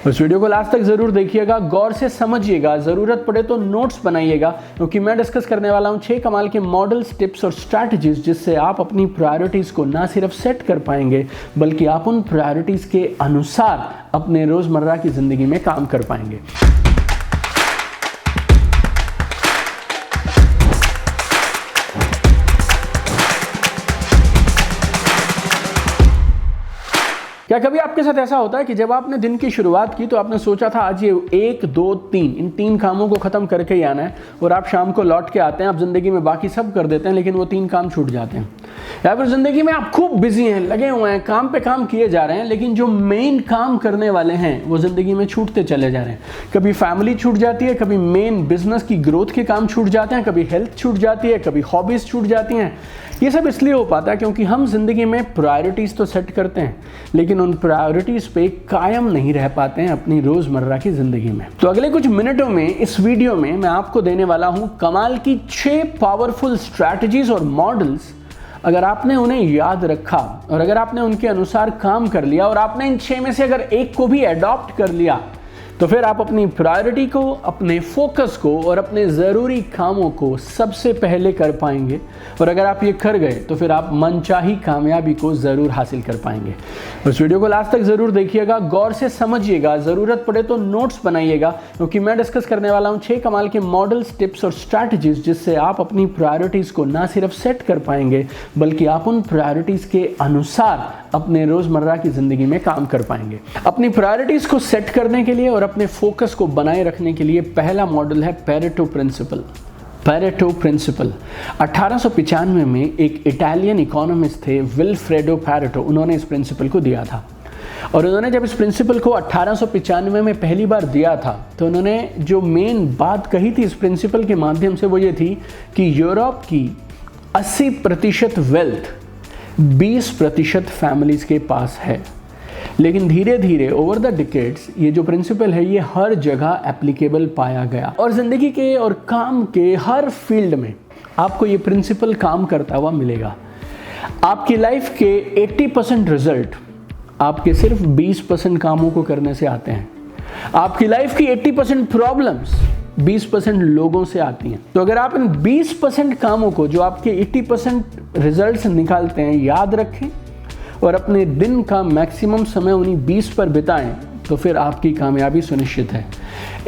उस वीडियो को लास्ट तक जरूर देखिएगा, गौर से समझिएगा, जरूरत पड़े तो नोट्स बनाइएगा, क्योंकि मैं डिस्कस करने वाला हूं 6 कमाल के मॉडल्स, टिप्स और स्ट्रैटेजीज जिससे आप अपनी प्रायोरिटीज को ना सिर्फ सेट कर पाएंगे बल्कि आप उन प्रायोरिटीज के अनुसार अपने रोजमर्रा की जिंदगी में काम कर पाएंगे। क्या कभी आपके साथ ऐसा होता है कि जब आपने दिन की शुरुआत की तो आपने सोचा था आज ये 1, 2, 3 इन 3 कामों को ख़त्म करके ही आना है, और आप शाम को लौट के आते हैं, आप ज़िंदगी में बाकी सब कर देते हैं लेकिन वो 3 काम छूट जाते हैं। या फिर ज़िंदगी में आप खूब बिजी हैं, लगे हुए हैं, काम पे काम किए जा रहे हैं, लेकिन जो मेन काम करने वाले हैं वो ज़िंदगी में छूटते चले जा रहे हैं। कभी फैमिली छूट जाती है, कभी मेन बिजनेस की ग्रोथ के काम छूट जाते हैं, कभी हेल्थ छूट जाती है, कभी हॉबीज़ छूट जाती हैं। ये सब इसलिए हो पाता है क्योंकि हम ज़िंदगी में प्रायोरिटीज़ तो सेट करते हैं लेकिन उन प्रायोरिटीज़ पे कायम नहीं रह पाते हैं अपनी रोज़मर्रा की ज़िंदगी में। तो अगले कुछ मिनटों में इस वीडियो में मैं आपको देने वाला हूं कमाल की 6 पावरफुल स्ट्रैटेजीज और मॉडल्स। अगर आपने उन्हें याद रखा और अगर आपने उनके अनुसार काम कर लिया और आपने इन 6 में से अगर एक को भी अडॉप्ट कर लिया तो फिर आप अपनी प्रायोरिटी को, अपने फोकस को और अपने ज़रूरी कामों को सबसे पहले कर पाएंगे। और अगर आप ये कर गए तो फिर आप मनचाही कामयाबी को ज़रूर हासिल कर पाएंगे। उस वीडियो को लास्ट तक ज़रूर देखिएगा, गौर से समझिएगा, ज़रूरत पड़े तो नोट्स बनाइएगा, क्योंकि मैं डिस्कस करने वाला हूँ 6 कमाल के मॉडल्स, टिप्स और स्ट्रैटेजीज जिससे आप अपनी प्रायोरिटीज़ को ना सिर्फ सेट कर पाएंगे बल्कि आप उन प्रायोरिटीज़ के अनुसार अपने रोज़मर्रा की ज़िंदगी में काम कर पाएंगे। अपनी प्रायोरिटीज़ को सेट करने के लिए और अपने फोकस को बनाए रखने के लिए पहला मॉडल है पेरेटो प्रिंसिपल। पेरेटो प्रिंसिपल 1895 में एक इटालियन इकोनॉमिस्ट थे विल्फ्रेडो पेरेटो, उन्होंने इस प्रिंसिपल को दिया था। और उन्होंने जब इस प्रिंसिपल को 1895 में पहली बार दिया था तो उन्होंने जो मेन बात कही थी इस प्रिंसिपल के माध्यम से वो ये थी कि यूरोप की 80% वेल्थ 20% फैमिलीज के पास है। लेकिन धीरे धीरे ओवर द डिकेड्स ये जो प्रिंसिपल है ये हर जगह एप्लीकेबल पाया गया और ज़िंदगी के और काम के हर फील्ड में आपको ये प्रिंसिपल काम करता हुआ मिलेगा। आपकी लाइफ के 80% रिजल्ट आपके सिर्फ 20% कामों को करने से आते हैं। आपकी लाइफ की 80% प्रॉब्लम्स 20% लोगों से आती हैं। तो अगर आप इन 20% कामों को जो आपके 80% रिजल्ट्स निकालते हैं याद रखें और अपने दिन का मैक्सिमम समय उन्हीं 20 पर बिताएं तो फिर आपकी कामयाबी सुनिश्चित है।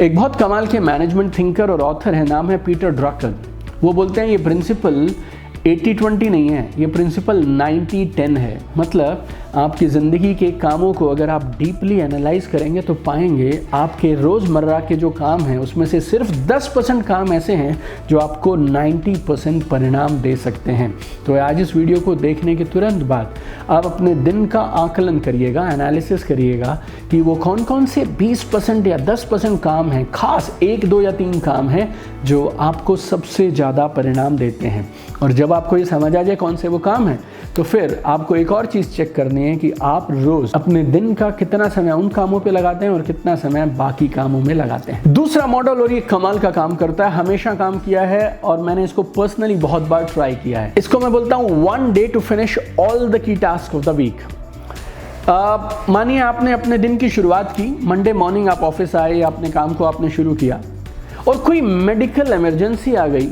एक बहुत कमाल के मैनेजमेंट थिंकर और ऑथर है, नाम है पीटर ड्रकर। वो बोलते हैं ये प्रिंसिपल 80-20 नहीं है, ये प्रिंसिपल 90-10 है। मतलब आपकी ज़िंदगी के कामों को अगर आप डीपली एनालाइज करेंगे तो पाएंगे आपके रोज़मर्रा के जो काम हैं उसमें से सिर्फ 10% काम ऐसे हैं जो आपको 90% परिणाम दे सकते हैं। तो आज इस वीडियो को देखने के तुरंत बाद आप अपने दिन का आकलन करिएगा, एनालिसिस करिएगा कि वो कौन कौन से 20% या 10% काम हैं, खास 1, 2 या 3 काम हैं जो आपको सबसे ज़्यादा परिणाम देते हैं। और जब आपको ये समझ आ जाए कौन से वो काम हैं तो फिर आपको एक और चीज़ चेक करनी है कि आप रोज़ अपने दिन का कितना समय उन कामों पे लगाते हैं और कितना समय बाकी कामों में लगाते हैं। दूसरा मॉडल, और ये कमाल का काम करता है, हमेशा काम किया है और मैंने इसको पर्सनली बहुत बार ट्राई किया है। इसको मैं बोलता हूँ 1 day to finish all the key tasks of the week। मानिए आपने अपने दिन की शुरुआत की, मंडे मॉर्निंग आप ऑफिस आए या अपने काम को आपने शुरू किया और कोई मेडिकल इमरजेंसी आ गई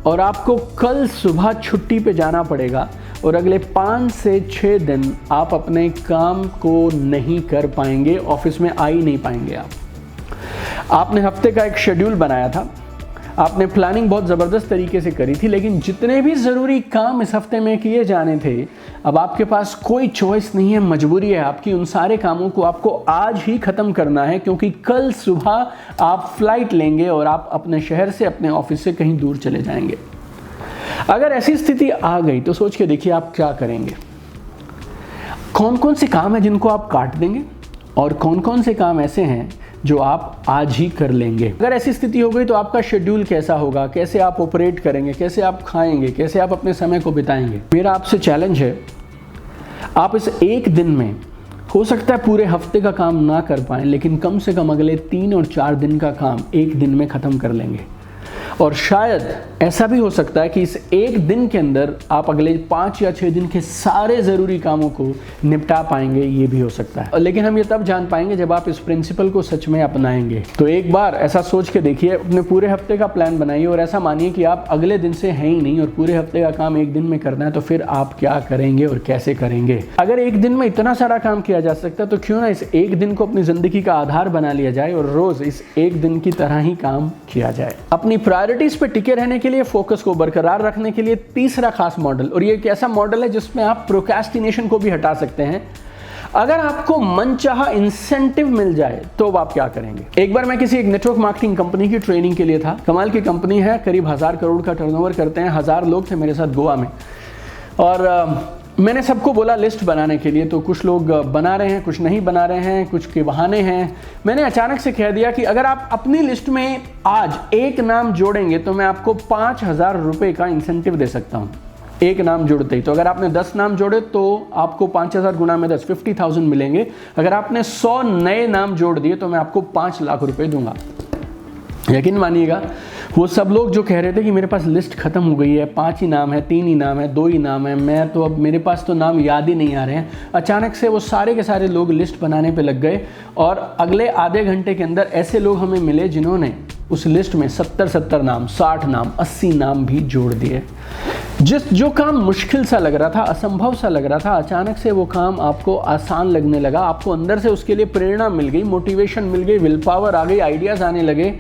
और आपको कल सुबह छुट्टी पे जाना पड़ेगा और अगले 5 से 6 दिन आप अपने काम को नहीं कर पाएंगे, ऑफिस में आ ही नहीं पाएंगे। आपने हफ्ते का एक शेड्यूल बनाया था, आपने प्लानिंग बहुत ज़बरदस्त तरीके से करी थी, लेकिन जितने भी ज़रूरी काम इस हफ्ते में किए जाने थे अब आपके पास कोई चॉइस नहीं है, मजबूरी है आपकी, उन सारे कामों को आपको आज ही ख़त्म करना है क्योंकि कल सुबह आप फ्लाइट लेंगे और आप अपने शहर से, अपने ऑफिस से कहीं दूर चले जाएंगे। अगर ऐसी स्थिति आ गई तो सोच के देखिए आप क्या करेंगे। कौन कौन से काम हैं जिनको आप काट देंगे और कौन कौन से काम ऐसे हैं जो आप आज ही कर लेंगे। अगर ऐसी स्थिति हो गई तो आपका शेड्यूल कैसा होगा, कैसे आप ऑपरेट करेंगे, कैसे आप खाएंगे, कैसे आप अपने समय को बिताएंगे। मेरा आपसे चैलेंज है, आप इस एक दिन में हो सकता है पूरे हफ्ते का काम ना कर पाएं लेकिन कम से कम अगले 3 और 4 दिन का काम एक दिन में ख़त्म कर लेंगे। और शायद ऐसा भी हो सकता है कि इस एक दिन के अंदर आप अगले 5 या 6 दिन के सारे ज़रूरी कामों को निपटा पाएंगे, ये भी हो सकता है। लेकिन हम ये तब जान पाएंगे जब आप इस प्रिंसिपल को सच में अपनाएंगे। तो एक बार ऐसा सोच के देखिए, अपने पूरे हफ्ते का प्लान बनाइए और ऐसा मानिए कि आप अगले दिन से हैं ही नहीं और पूरे हफ्ते का काम एक दिन में करना है, तो फिर आप क्या करेंगे और कैसे करेंगे। अगर एक दिन में इतना सारा काम किया जा सकता है तो क्यों ना इस एक दिन को अपनी ज़िंदगी का आधार बना लिया जाए और रोज़ इस एक दिन की तरह ही काम किया जाए। अपनी प्रायोरिटीज़ पे टिके रहने के लिए, फोकस को बरकरार रखने के लिए तीसरा खास मॉडल, और ये एक ऐसा मॉडल है जिसमें आप प्रोक्रेस्टिनेशन को भी हटा सकते हैं। अगर आपको मनचाहा इंसेंटिव मिल जाए तो अब आप क्या करेंगे। एक बार मैं किसी एक नेटवर्क मार्केटिंग कंपनी की ट्रेनिंग के लिए था। कमाल की कंपनी है, करीब 1000 करोड़ का टर्नओवर करते हैं। 1000 लोग थे मेरे साथ गोवा में, और मैंने सबको बोला लिस्ट बनाने के लिए। तो कुछ लोग बना रहे हैं, कुछ नहीं बना रहे हैं, कुछ के बहाने हैं। मैंने अचानक से कह दिया कि अगर आप अपनी लिस्ट में आज एक नाम जोड़ेंगे तो मैं आपको 5000 रुपये का इंसेंटिव दे सकता हूँ, एक नाम जुड़ते ही। तो अगर आपने 10 नाम जोड़े तो आपको 5000 गुना में 10, 50,000 मिलेंगे। अगर आपने 100 नए नाम जोड़ दिए तो मैं आपको 5 लाख रुपए दूंगा। यकीन मानिएगा, वो सब लोग जो कह रहे थे कि मेरे पास लिस्ट खत्म हो गई है, 5 ही नाम है, 3 ही नाम है, 2 ही नाम है, मैं तो अब मेरे पास तो नाम याद ही नहीं आ रहे हैं, अचानक से वो सारे के सारे लोग लिस्ट बनाने पे लग गए। और अगले आधे घंटे के अंदर ऐसे लोग हमें मिले जिन्होंने उस लिस्ट में 70 नाम, 60 नाम, 80 नाम भी जोड़ दिए। जो काम मुश्किल सा लग रहा था, असंभव सा लग रहा था, अचानक से वो काम आपको आसान लगने लगा। आपको अंदर से उसके लिए प्रेरणा मिल गई, मोटिवेशन मिल गई, विल पावर आ गई, आइडियाज़ आने लगे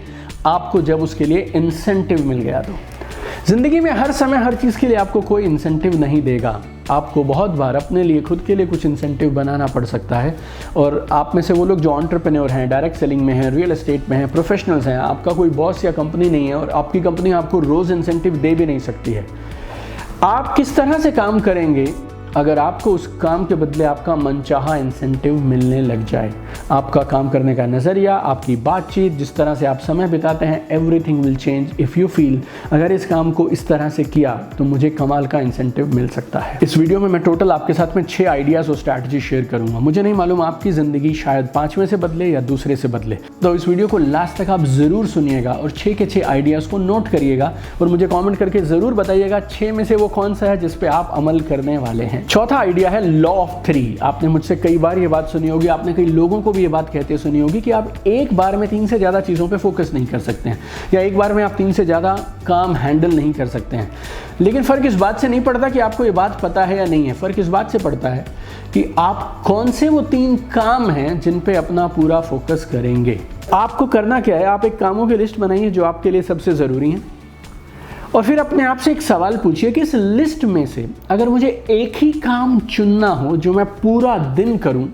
आपको जब उसके लिए इंसेंटिव मिल गया। तो ज़िंदगी में हर समय हर चीज़ के लिए आपको कोई इंसेंटिव नहीं देगा। आपको बहुत बार अपने लिए, खुद के लिए कुछ इंसेंटिव बनाना पड़ सकता है। और आप में से वो लोग जो एंटरप्रेन्योर हैं, डायरेक्ट सेलिंग में हैं, रियल एस्टेट में हैं, प्रोफेशनल्स हैं, आपका कोई बॉस या कंपनी नहीं है और आपकी कंपनी आपको रोज़ इंसेंटिव दे भी नहीं सकती है। आप किस तरह से काम करेंगे अगर आपको उस काम के बदले आपका मनचाहा इंसेंटिव मिलने लग जाए। आपका काम करने का नज़रिया, आपकी बातचीत, जिस तरह से आप समय बिताते हैं, everything will change if you feel अगर इस काम को इस तरह से किया तो मुझे कमाल का इंसेंटिव मिल सकता है। इस वीडियो में मैं टोटल आपके साथ में 6 आइडियाज़ और स्ट्रैटेजी शेयर करूंगा। मुझे नहीं मालूम आपकी ज़िंदगी शायद 5वें से बदले या दूसरे से बदले, तो इस वीडियो को लास्ट तक आप ज़रूर सुनिएगा और 6 के 6 आइडियाज़ को नोट करिएगा और मुझे कॉमेंट करके ज़रूर बताइएगा 6 में से वो कौन सा है जिस पे आप अमल करने वाले हैं। चौथा आइडिया है लॉ ऑफ 3। आपने मुझसे कई बार ये बात सुनी होगी, आपने कई लोगों को भी ये बात कहते सुनी होगी कि आप एक बार में 3 से ज़्यादा चीज़ों पे फोकस नहीं कर सकते हैं, या एक बार में आप 3 से ज़्यादा काम हैंडल नहीं कर सकते हैं। लेकिन फ़र्क इस बात से नहीं पड़ता कि आपको ये बात पता है या नहीं है, फ़र्क इस बात से पड़ता है कि आप कौन से वो 3 काम हैं जिन पे अपना पूरा फोकस करेंगे। आपको करना क्या है, आप एक कामों की लिस्ट बनाइए जो आपके लिए सबसे ज़रूरी हैं, और फिर अपने आप से एक सवाल पूछिए कि इस लिस्ट में से अगर मुझे एक ही काम चुनना हो जो मैं पूरा दिन करूं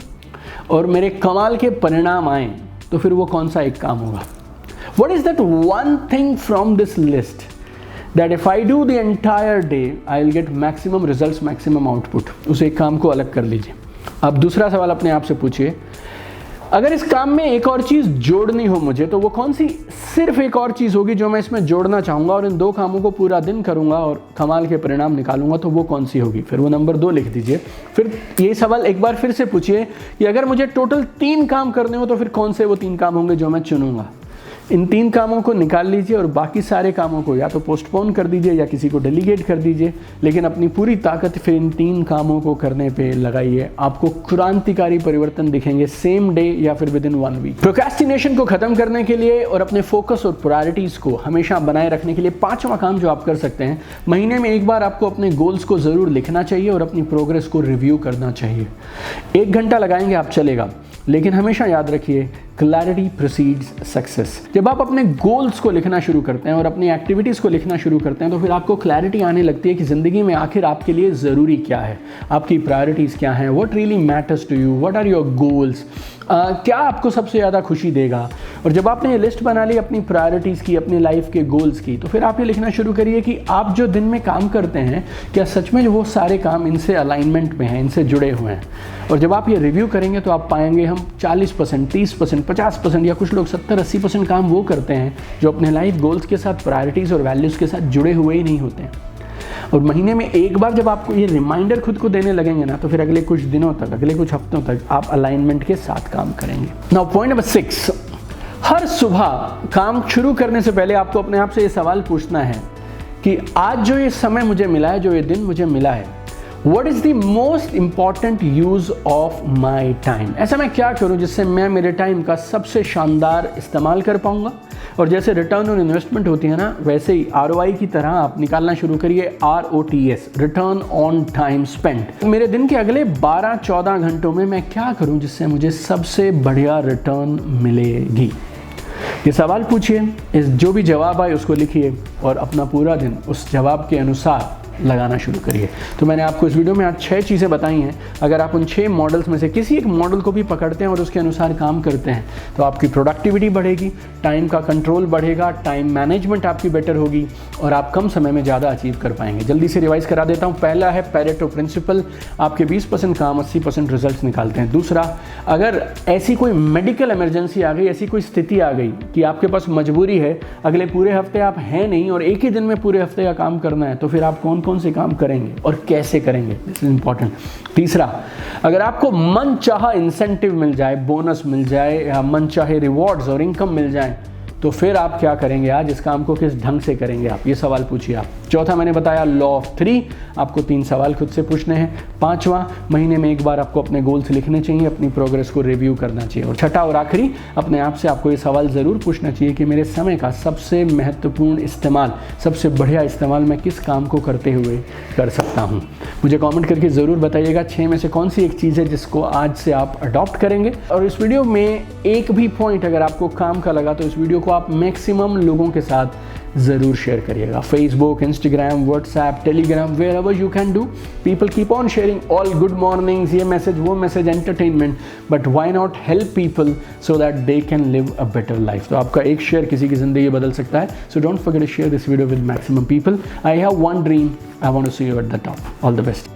और मेरे कमाल के परिणाम आए, तो फिर वो कौन सा एक काम होगा। What is that one thing from this list that if I do the entire day I'll get maximum results, maximum output। उस एक काम को अलग कर लीजिए। अब दूसरा सवाल अपने आप से पूछिए, अगर इस काम में एक और चीज़ जोड़नी हो मुझे, तो वो कौन सी सिर्फ एक और चीज़ होगी जो मैं इसमें जोड़ना चाहूँगा और इन 2 कामों को पूरा दिन करूँगा और कमाल के परिणाम निकालूंगा, तो वो कौन सी होगी। फिर वो नंबर 2 लिख दीजिए। फिर ये सवाल एक बार फिर से पूछिए कि अगर मुझे टोटल 3 काम करने हो तो फिर कौन से वो 3 काम होंगे जो मैं चुनूँगा। इन 3 कामों को निकाल लीजिए और बाकी सारे कामों को या तो पोस्टपोन कर दीजिए या किसी को डेलीगेट कर दीजिए, लेकिन अपनी पूरी ताकत फिर इन 3 कामों को करने पे लगाइए। आपको क्रांतिकारी परिवर्तन दिखेंगे सेम डे या फिर विद इन 1 वीक। प्रोक्रेस्टिनेशन को खत्म करने के लिए और अपने फोकस और प्रायोरिटीज़ को हमेशा बनाए रखने के लिए 5वां काम जो आप कर सकते हैं, महीने में एक बार आपको अपने गोल्स को ज़रूर लिखना चाहिए और अपनी प्रोग्रेस को रिव्यू करना चाहिए। 1 घंटा लगाएंगे आप, चलेगा, लेकिन हमेशा याद रखिए क्लैरिटी प्रीसीड्स सक्सेस। जब आप अपने गोल्स को लिखना शुरू करते हैं और अपनी एक्टिविटीज़ को लिखना शुरू करते हैं तो फिर आपको क्लैरिटी आने लगती है कि ज़िंदगी में आखिर आपके लिए ज़रूरी क्या है, आपकी प्रायोरिटीज़ क्या हैं, what really matters to you, what are your goals, क्या आपको सबसे ज़्यादा खुशी देगा। और जब आपने ये लिस्ट बना ली अपनी प्रायोरिटीज़ की, अपनी लाइफ के गोल्स की, तो फिर आप ये लिखना शुरू करिए कि आप जो दिन में काम करते हैं क्या सच में वो सारे काम इनसे अलाइनमेंट में हैं, इनसे जुड़े हुए हैं। और जब आप ये रिव्यू करेंगे तो आप पाएंगे हम 40%, 30%, 50% या कुछ लोग 70-80% काम वो करते हैं जो अपने लाइफ गोल्स के साथ, प्रायोरिटीज़ और वैल्यूज़ के साथ जुड़े हुए ही नहीं होते हैं। और महीने में एक बार जब आपको ये रिमाइंडर खुद को देने लगेंगे ना, तो फिर अगले कुछ दिनों तक, अगले कुछ हफ्तों तक आप अलाइनमेंट के साथ काम करेंगे। नाउ पॉइंट नंबर 6, हर सुबह काम शुरू करने से पहले आपको अपने आप से ये सवाल पूछना है कि आज जो ये समय मुझे मिला है, जो ये दिन मुझे मिला है, What is the most important use of my time? ऐसा मैं क्या करूं जिससे मैं मेरे टाइम का सबसे शानदार इस्तेमाल कर पाऊंगा। और जैसे रिटर्न ऑन इन्वेस्टमेंट होती है ना, वैसे ही ROI की तरह आप निकालना शुरू करिए ROTS, return on time spent. मेरे दिन के अगले 12-14 घंटों में मैं क्या करूं जिससे मुझे सबसे बढ़िया रिटर्न मिलेगी। ये सवाल पूछिए, इस जो भी जवाब आए उसको लिखिए और अपना पूरा दिन उस जवाब के अनुसार लगाना शुरू करिए। तो मैंने आपको इस वीडियो में आज 6 चीज़ें बताई हैं। अगर आप उन 6 मॉडल्स में से किसी एक मॉडल को भी पकड़ते हैं और उसके अनुसार काम करते हैं तो आपकी प्रोडक्टिविटी बढ़ेगी, टाइम का कंट्रोल बढ़ेगा, टाइम मैनेजमेंट आपकी बेटर होगी और आप कम समय में ज़्यादा अचीव कर पाएंगे। जल्दी से रिवाइज करा देता हूँ। पहला है पेरेटो प्रिंसिपल, आपके 20% काम 80% रिजल्ट निकालते हैं। दूसरा, अगर ऐसी कोई मेडिकल इमरजेंसी आ गई, ऐसी कोई स्थिति आ गई कि आपके पास मजबूरी है, अगले पूरे हफ्ते आप हैं नहीं और एक ही दिन में पूरे हफ्ते का काम करना है, तो फिर आप कौन से काम करेंगे और कैसे करेंगे, दिस इज इंपॉर्टेंट। तीसरा, अगर आपको मन चाहा इंसेंटिव मिल जाए, बोनस मिल जाए या मन चाहे रिवॉर्ड्स और इनकम मिल जाए, तो फिर आप क्या करेंगे, आज इस काम को किस ढंग से करेंगे आप, ये सवाल पूछिए आप। चौथा, मैंने बताया लॉ ऑफ 3, आपको 3 सवाल खुद से पूछने हैं। 5वां, महीने में एक बार आपको अपने गोल्स लिखने चाहिए, अपनी प्रोग्रेस को रिव्यू करना चाहिए। और छठा और आखिरी, अपने आप से आपको ये सवाल ज़रूर पूछना चाहिए कि मेरे समय का सबसे महत्वपूर्ण इस्तेमाल, सबसे बढ़िया इस्तेमाल मैं किस काम को करते हुए कर सकता हूँ। मुझे कमेंट करके ज़रूर बताइएगा 6 में से कौन सी एक चीज़ है जिसको आज से आप अडॉप्ट करेंगे। और इस वीडियो में एक भी पॉइंट अगर आपको काम का लगा तो इस वीडियो को आप मैक्सिमम लोगों के साथ ज़रूर शेयर करिएगा। Facebook, Instagram, WhatsApp, Telegram, wherever you can do. People keep on sharing all good mornings, ये मैसेज वो message, entertainment, but why not help people so that they can live a better life. तो आपका एक share किसी की ज़िंदगी बदल सकता है। So don't forget to share this video with maximum people. I have one dream, I want to see you at the top. All the best.